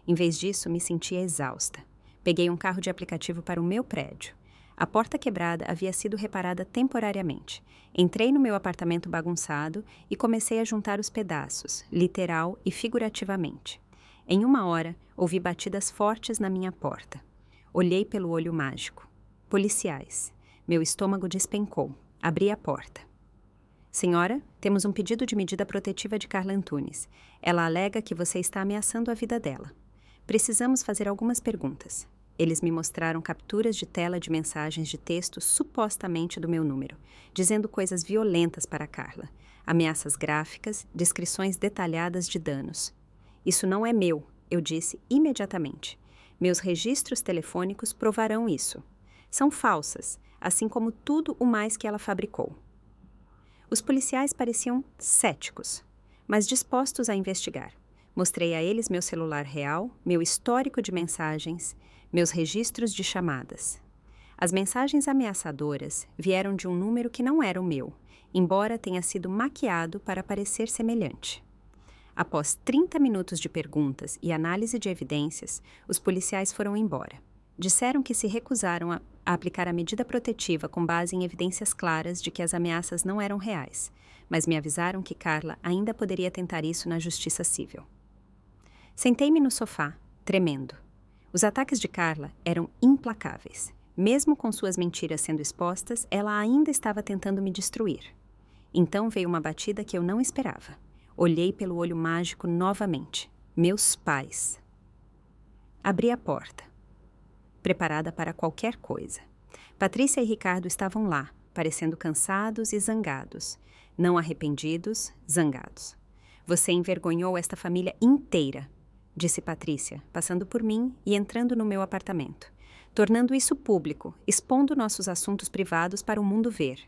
Em vez disso, me sentia exausta. Peguei um carro de aplicativo para o meu prédio. A porta quebrada havia sido reparada temporariamente. Entrei no meu apartamento bagunçado e comecei a juntar os pedaços, literal e figurativamente. Em 1 hora, ouvi batidas fortes na minha porta. Olhei pelo olho mágico. Policiais. Meu estômago despencou. Abri a porta. Senhora, temos um pedido de medida protetiva de Carla Antunes. Ela alega que você está ameaçando a vida dela. Precisamos fazer algumas perguntas. Eles me mostraram capturas de tela de mensagens de texto supostamente do meu número, dizendo coisas violentas para Carla, ameaças gráficas, descrições detalhadas de danos. Isso não é meu, eu disse imediatamente. Meus registros telefônicos provarão isso. São falsas, assim como tudo o mais que ela fabricou. Os policiais pareciam céticos, mas dispostos a investigar. Mostrei a eles meu celular real, meu histórico de mensagens, meus registros de chamadas. As mensagens ameaçadoras vieram de um número que não era o meu, embora tenha sido maquiado para parecer semelhante. Após 30 minutos de perguntas e análise de evidências, os policiais foram embora. Disseram que se recusaram a aplicar a medida protetiva com base em evidências claras de que as ameaças não eram reais, mas me avisaram que Carla ainda poderia tentar isso na justiça civil. Sentei-me no sofá, tremendo. Os ataques de Carla eram implacáveis. Mesmo com suas mentiras sendo expostas, ela ainda estava tentando me destruir. Então veio uma batida que eu não esperava. Olhei pelo olho mágico novamente. Meus pais. Abri a porta, preparada para qualquer coisa. Patrícia e Ricardo estavam lá, parecendo cansados e zangados. Não arrependidos, zangados. Você envergonhou esta família inteira, disse Patrícia, passando por mim e entrando no meu apartamento. tornando isso público, expondo nossos assuntos privados para o mundo ver.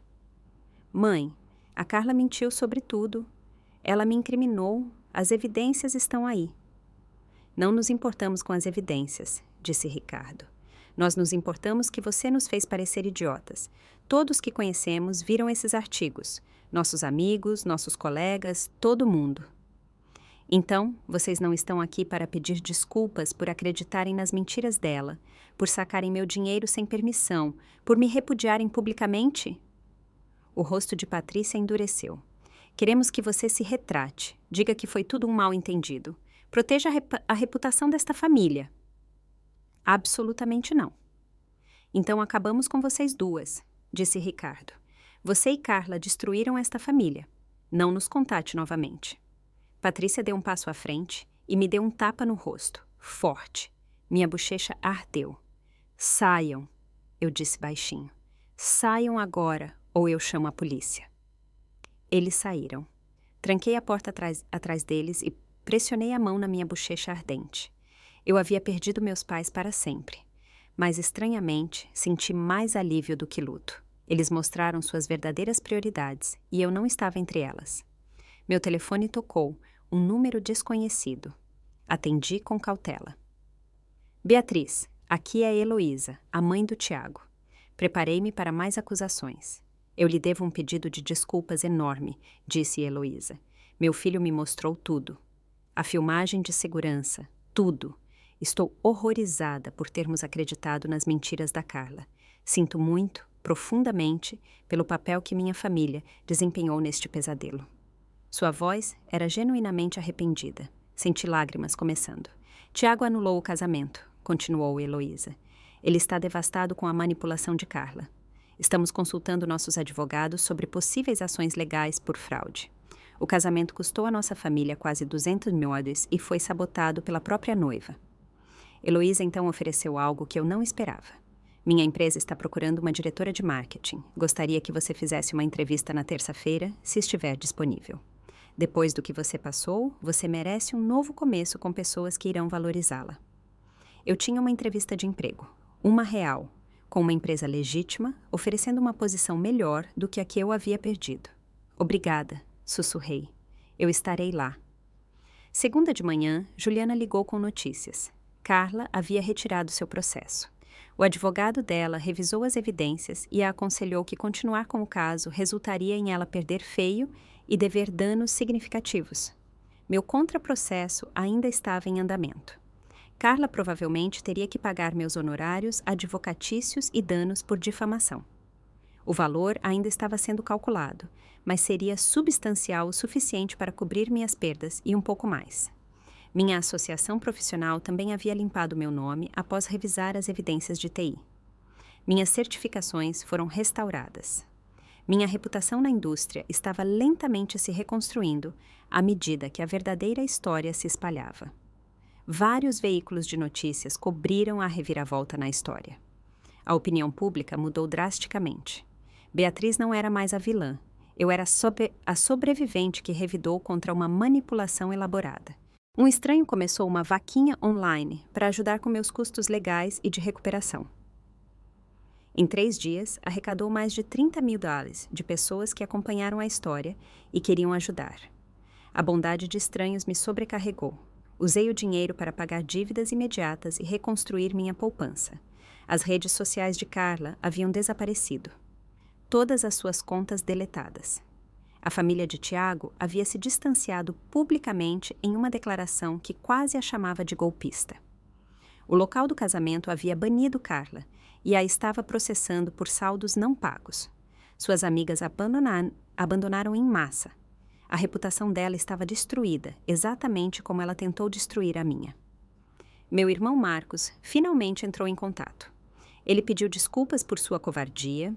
Mãe, a Carla mentiu sobre tudo. Ela me incriminou. As evidências estão aí. Não nos importamos com as evidências, disse Ricardo. Nós nos importamos que você nos fez parecer idiotas. Todos que conhecemos viram esses artigos. Nossos amigos, nossos colegas, todo mundo. Então, vocês não estão aqui para pedir desculpas por acreditarem nas mentiras dela, por sacarem meu dinheiro sem permissão, por me repudiarem publicamente? O rosto de Patrícia endureceu. Queremos que você se retrate, diga que foi tudo um mal-entendido. Proteja a reputação desta família. Absolutamente não. Então acabamos com vocês duas, disse Ricardo. Você e Carla destruíram esta família. Não nos contate novamente. Patrícia deu um passo à frente e me deu um tapa no rosto, forte. Minha bochecha ardeu. Saiam, eu disse baixinho. Saiam agora, ou eu chamo a polícia. Eles saíram. Tranquei a porta atrás deles e pressionei a mão na minha bochecha ardente. Eu havia perdido meus pais para sempre. Mas, estranhamente, senti mais alívio do que luto. Eles mostraram suas verdadeiras prioridades e eu não estava entre elas. Meu telefone tocou, um número desconhecido. Atendi com cautela. Beatriz, aqui é Heloísa, a mãe do Tiago. Preparei-me para mais acusações. Eu lhe devo um pedido de desculpas enorme, disse Heloísa. Meu filho me mostrou tudo. A filmagem de segurança, tudo. Estou horrorizada por termos acreditado nas mentiras da Carla. Sinto muito, profundamente, pelo papel que minha família desempenhou neste pesadelo. Sua voz era genuinamente arrependida. Senti lágrimas começando. Tiago anulou o casamento, continuou Heloísa. Ele está devastado com a manipulação de Carla. Estamos consultando nossos advogados sobre possíveis ações legais por fraude. O casamento custou à nossa família quase 200 mil e foi sabotado pela própria noiva. Heloísa então ofereceu algo que eu não esperava. Minha empresa está procurando uma diretora de marketing. Gostaria que você fizesse uma entrevista na terça-feira, se estiver disponível. Depois do que você passou, você merece um novo começo com pessoas que irão valorizá-la. Eu tinha uma entrevista de emprego, uma real, com uma empresa legítima, oferecendo uma posição melhor do que a que eu havia perdido. Obrigada, sussurrei. Eu estarei lá. Segunda de manhã, Juliana ligou com notícias. Carla havia retirado seu processo. O advogado dela revisou as evidências e a aconselhou que continuar com o caso resultaria em ela perder feio e dever danos significativos. Meu contraprocesso ainda estava em andamento. Carla provavelmente teria que pagar meus honorários advocatícios e danos por difamação. O valor ainda estava sendo calculado, mas seria substancial o suficiente para cobrir minhas perdas e um pouco mais. Minha associação profissional também havia limpado meu nome após revisar as evidências de TI. Minhas certificações foram restauradas. Minha reputação na indústria estava lentamente se reconstruindo à medida que a verdadeira história se espalhava. Vários veículos de notícias cobriram a reviravolta na história. A opinião pública mudou drasticamente. Beatriz não era mais a vilã. Eu era a sobrevivente que revidou contra uma manipulação elaborada. Um estranho começou uma vaquinha online para ajudar com meus custos legais e de recuperação. Em 3 dias, arrecadou mais de 30 mil dólares de pessoas que acompanharam a história e queriam ajudar. A bondade de estranhos me sobrecarregou. Usei o dinheiro para pagar dívidas imediatas e reconstruir minha poupança. As redes sociais de Carla haviam desaparecido. Todas as suas contas deletadas. A família de Tiago havia se distanciado publicamente em uma declaração que quase a chamava de golpista. O local do casamento havia banido Carla e a estava processando por saldos não pagos. Suas amigas abandonaram em massa. A reputação dela estava destruída, exatamente como ela tentou destruir a minha. Meu irmão Marcos finalmente entrou em contato. Ele pediu desculpas por sua covardia,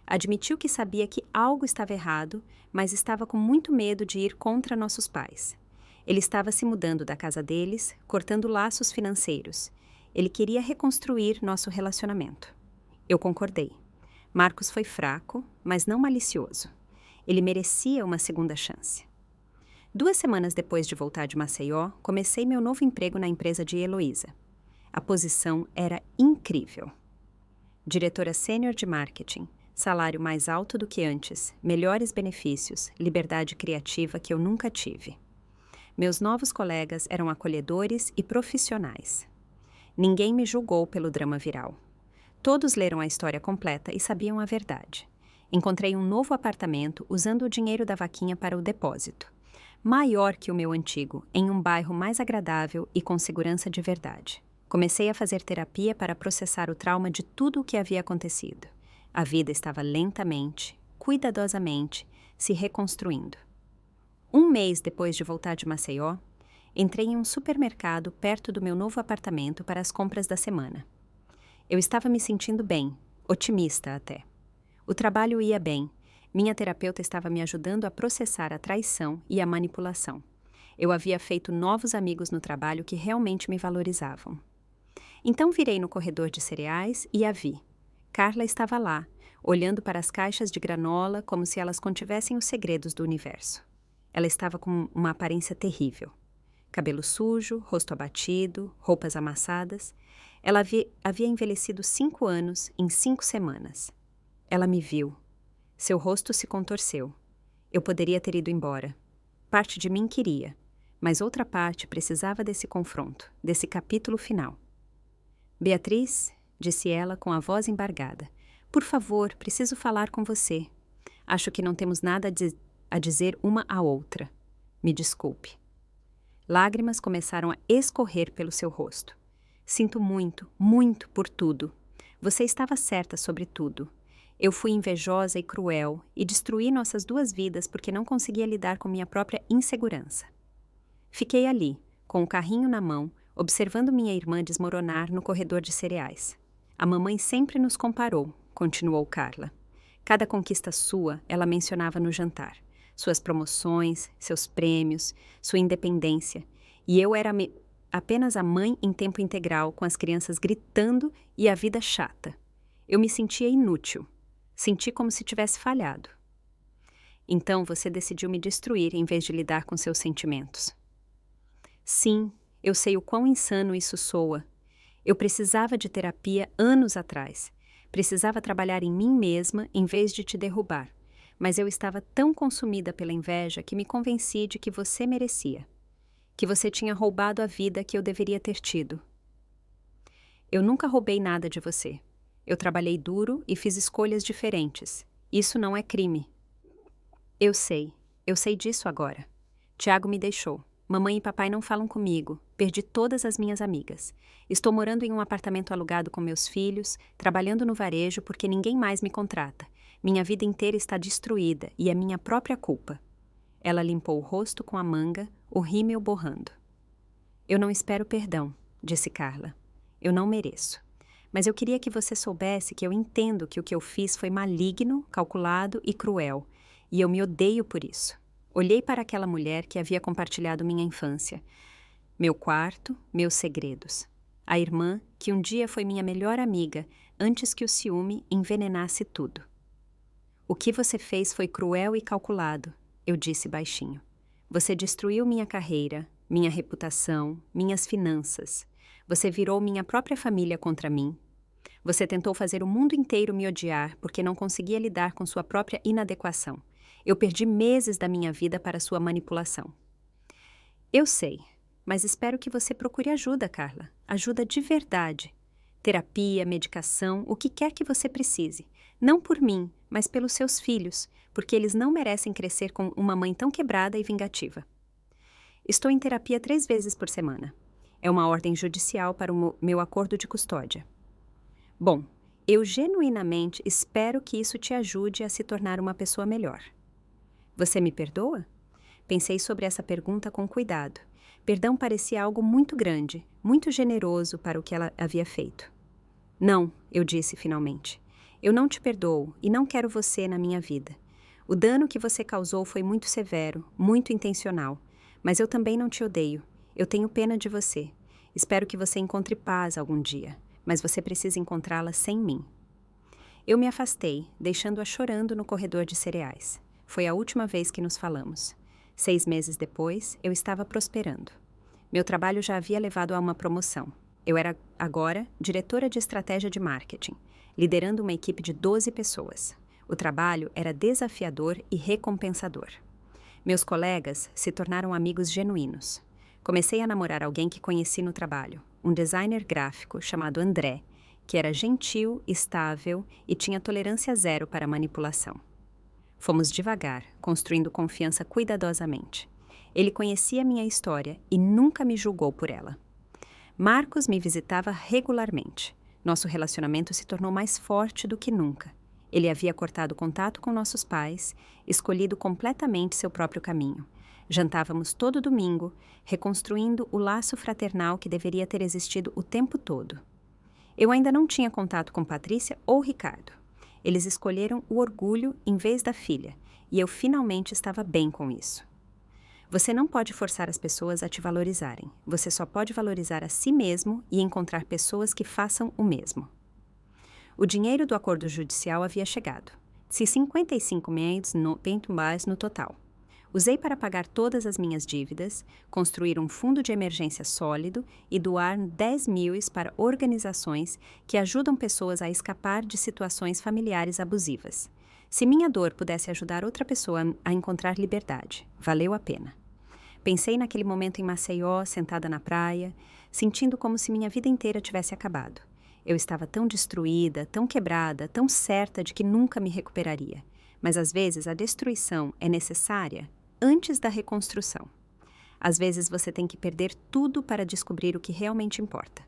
admitiu que sabia que algo estava errado, mas estava com muito medo de ir contra nossos pais. Ele estava se mudando da casa deles, cortando laços financeiros. Ele queria reconstruir nosso relacionamento. Eu concordei. Marcos foi fraco, mas não malicioso. Ele merecia uma segunda chance. 2 semanas depois de voltar de Maceió, comecei meu novo emprego na empresa de Heloísa. A posição era incrível. Diretora sênior de marketing, salário mais alto do que antes, melhores benefícios, liberdade criativa que eu nunca tive. Meus novos colegas eram acolhedores e profissionais. Ninguém me julgou pelo drama viral. Todos leram a história completa e sabiam a verdade. Encontrei um novo apartamento usando o dinheiro da vaquinha para o depósito. Maior que o meu antigo, em um bairro mais agradável e com segurança de verdade. Comecei a fazer terapia para processar o trauma de tudo o que havia acontecido. A vida estava lentamente, cuidadosamente, se reconstruindo. Um mês depois de voltar de Maceió, entrei em um supermercado perto do meu novo apartamento para as compras da semana. Eu estava me sentindo bem, otimista até. O trabalho ia bem. Minha terapeuta estava me ajudando a processar a traição e a manipulação. Eu havia feito novos amigos no trabalho que realmente me valorizavam. Então virei no corredor de cereais e a vi. Carla estava lá, olhando para as caixas de granola como se elas contivessem os segredos do universo. Ela estava com uma aparência terrível. Cabelo sujo, rosto abatido, roupas amassadas. Ela havia envelhecido 5 anos em 5 semanas. Ela me viu. Seu rosto se contorceu. Eu poderia ter ido embora. Parte de mim queria, mas outra parte precisava desse confronto, desse capítulo final. Beatriz, disse ela com a voz embargada, por favor, preciso falar com você. Acho que não temos nada a dizer uma à outra. Me desculpe. Lágrimas começaram a escorrer pelo seu rosto. Sinto muito, muito por tudo. Você estava certa sobre tudo. Eu fui invejosa e cruel e destruí nossas 2 vidas porque não conseguia lidar com minha própria insegurança. Fiquei ali, com o carrinho na mão, observando minha irmã desmoronar no corredor de cereais. A mamãe sempre nos comparou, continuou Carla. Cada conquista sua, ela mencionava no jantar. Suas promoções, seus prêmios, sua independência. E eu era apenas a mãe em tempo integral, com as crianças gritando e a vida chata. Eu me sentia inútil. Senti como se tivesse falhado. Então você decidiu me destruir em vez de lidar com seus sentimentos. Sim, eu sei o quão insano isso soa. Eu precisava de terapia anos atrás. Precisava trabalhar em mim mesma em vez de te derrubar. Mas eu estava tão consumida pela inveja que me convenci de que você merecia. Que você tinha roubado a vida que eu deveria ter tido. Eu nunca roubei nada de você. Eu trabalhei duro e fiz escolhas diferentes. Isso não é crime. Eu sei disso agora. Tiago me deixou. Mamãe e papai não falam comigo. Perdi todas as minhas amigas. Estou morando em um apartamento alugado com meus filhos, trabalhando no varejo porque ninguém mais me contrata. Minha vida inteira está destruída e é minha própria culpa. Ela limpou o rosto com a manga, o rímel borrando. Eu não espero perdão, disse Carla. Eu não mereço. Mas eu queria que você soubesse que eu entendo que o que eu fiz foi maligno, calculado e cruel, e eu me odeio por isso. Olhei para aquela mulher que havia compartilhado minha infância, meu quarto, meus segredos. A irmã que um dia foi minha melhor amiga antes que o ciúme envenenasse tudo. O que você fez foi cruel e calculado, eu disse baixinho. Você destruiu minha carreira, minha reputação, minhas finanças. Você virou minha própria família contra mim. Você tentou fazer o mundo inteiro me odiar porque não conseguia lidar com sua própria inadequação. Eu perdi meses da minha vida para sua manipulação. Eu sei, mas espero que você procure ajuda, Carla. Ajuda de verdade. Terapia, medicação, o que quer que você precise. Não por mim, mas pelos seus filhos, porque eles não merecem crescer com uma mãe tão quebrada e vingativa. Estou em terapia 3 vezes por semana. É uma ordem judicial para o meu acordo de custódia. Bom, eu genuinamente espero que isso te ajude a se tornar uma pessoa melhor. Você me perdoa? Pensei sobre essa pergunta com cuidado. Perdão parecia algo muito grande, muito generoso para o que ela havia feito. Não, eu disse finalmente. Eu não te perdoo e não quero você na minha vida. O dano que você causou foi muito severo, muito intencional. Mas eu também não te odeio. Eu tenho pena de você. Espero que você encontre paz algum dia, mas você precisa encontrá-la sem mim. Eu me afastei, deixando-a chorando no corredor de cereais. Foi a última vez que nos falamos. 6 meses depois, eu estava prosperando. Meu trabalho já havia levado a uma promoção. Eu era, agora, diretora de estratégia de marketing. liderando uma equipe de 12 pessoas. O trabalho era desafiador e recompensador. Meus colegas se tornaram amigos genuínos. Comecei a namorar alguém que conheci no trabalho, um designer gráfico chamado André, que era gentil, estável e tinha tolerância zero para manipulação. Fomos devagar, construindo confiança cuidadosamente. Ele conhecia minha história e nunca me julgou por ela. Marcos me visitava regularmente. Nosso relacionamento se tornou mais forte do que nunca. Ele havia cortado contato com nossos pais, escolhido completamente seu próprio caminho. Jantávamos todo domingo, reconstruindo o laço fraternal que deveria ter existido o tempo todo. Eu ainda não tinha contato com Patrícia ou Ricardo. Eles escolheram o orgulho em vez da filha, e eu finalmente estava bem com isso. Você não pode forçar as pessoas a te valorizarem. Você só pode valorizar a si mesmo e encontrar pessoas que façam o mesmo. O dinheiro do acordo judicial havia chegado. Se 55 mil no total. Usei para pagar todas as minhas dívidas, construir um fundo de emergência sólido e doar 10 mil para organizações que ajudam pessoas a escapar de situações familiares abusivas. Se minha dor pudesse ajudar outra pessoa a encontrar liberdade, valeu a pena. Pensei naquele momento em Maceió, sentada na praia, sentindo como se minha vida inteira tivesse acabado. Eu estava tão destruída, tão quebrada, tão certa de que nunca me recuperaria. Mas às vezes a destruição é necessária antes da reconstrução. Às vezes você tem que perder tudo para descobrir o que realmente importa.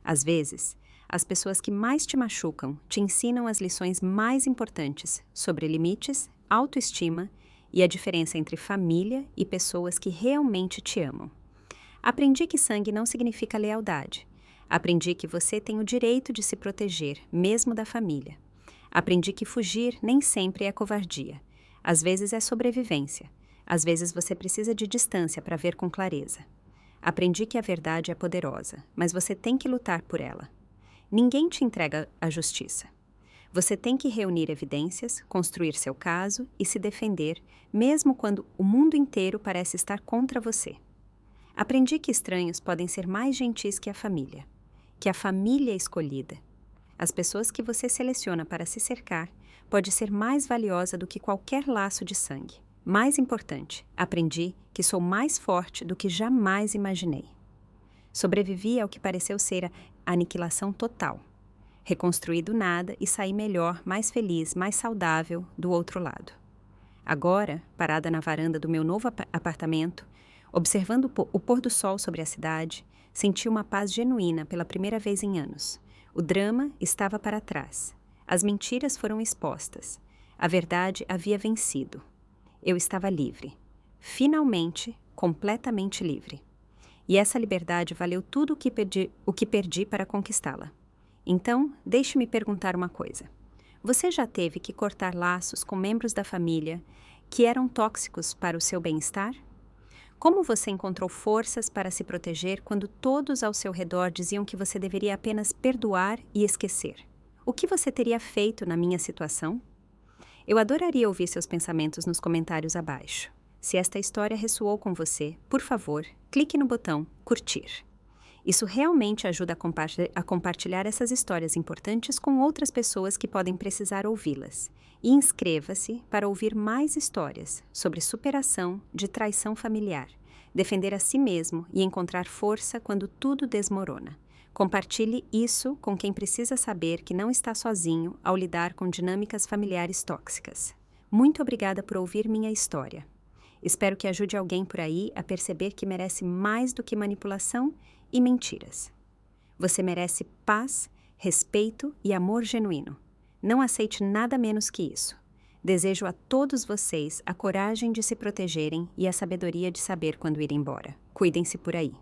Às vezes, as pessoas que mais te machucam te ensinam as lições mais importantes sobre limites, autoestima e a diferença entre família e pessoas que realmente te amam. Aprendi que sangue não significa lealdade. Aprendi que você tem o direito de se proteger, mesmo da família. Aprendi que fugir nem sempre é covardia. Às vezes é sobrevivência. Às vezes você precisa de distância para ver com clareza. Aprendi que a verdade é poderosa, mas você tem que lutar por ela. Ninguém te entrega a justiça. Você tem que reunir evidências, construir seu caso e se defender, mesmo quando o mundo inteiro parece estar contra você. Aprendi que estranhos podem ser mais gentis que a família escolhida. As pessoas que você seleciona para se cercar pode ser mais valiosa do que qualquer laço de sangue. Mais importante, aprendi que sou mais forte do que jamais imaginei. Sobrevivi ao que pareceu ser a aniquilação total. Reconstruí do nada e saí melhor, mais feliz, mais saudável do outro lado. Agora, parada na varanda do meu novo apartamento, observando o pôr do sol sobre a cidade, senti uma paz genuína pela primeira vez em anos. O drama estava para trás. As mentiras foram expostas. A verdade havia vencido. Eu estava livre. Finalmente, completamente livre. E essa liberdade valeu tudo o que perdi para conquistá-la. Então, deixe-me perguntar uma coisa. Você já teve que cortar laços com membros da família que eram tóxicos para o seu bem-estar? Como você encontrou forças para se proteger quando todos ao seu redor diziam que você deveria apenas perdoar e esquecer? O que você teria feito na minha situação? Eu adoraria ouvir seus pensamentos nos comentários abaixo. Se esta história ressoou com você, por favor, clique no botão curtir. Isso realmente ajuda a compartilhar essas histórias importantes com outras pessoas que podem precisar ouvi-las. E inscreva-se para ouvir mais histórias sobre superação de traição familiar, defender a si mesmo e encontrar força quando tudo desmorona. Compartilhe isso com quem precisa saber que não está sozinho ao lidar com dinâmicas familiares tóxicas. Muito obrigada por ouvir minha história. Espero que ajude alguém por aí a perceber que merece mais do que manipulação e mentiras. Você merece paz, respeito e amor genuíno. Não aceite nada menos que isso. Desejo a todos vocês a coragem de se protegerem e a sabedoria de saber quando ir embora. Cuidem-se por aí.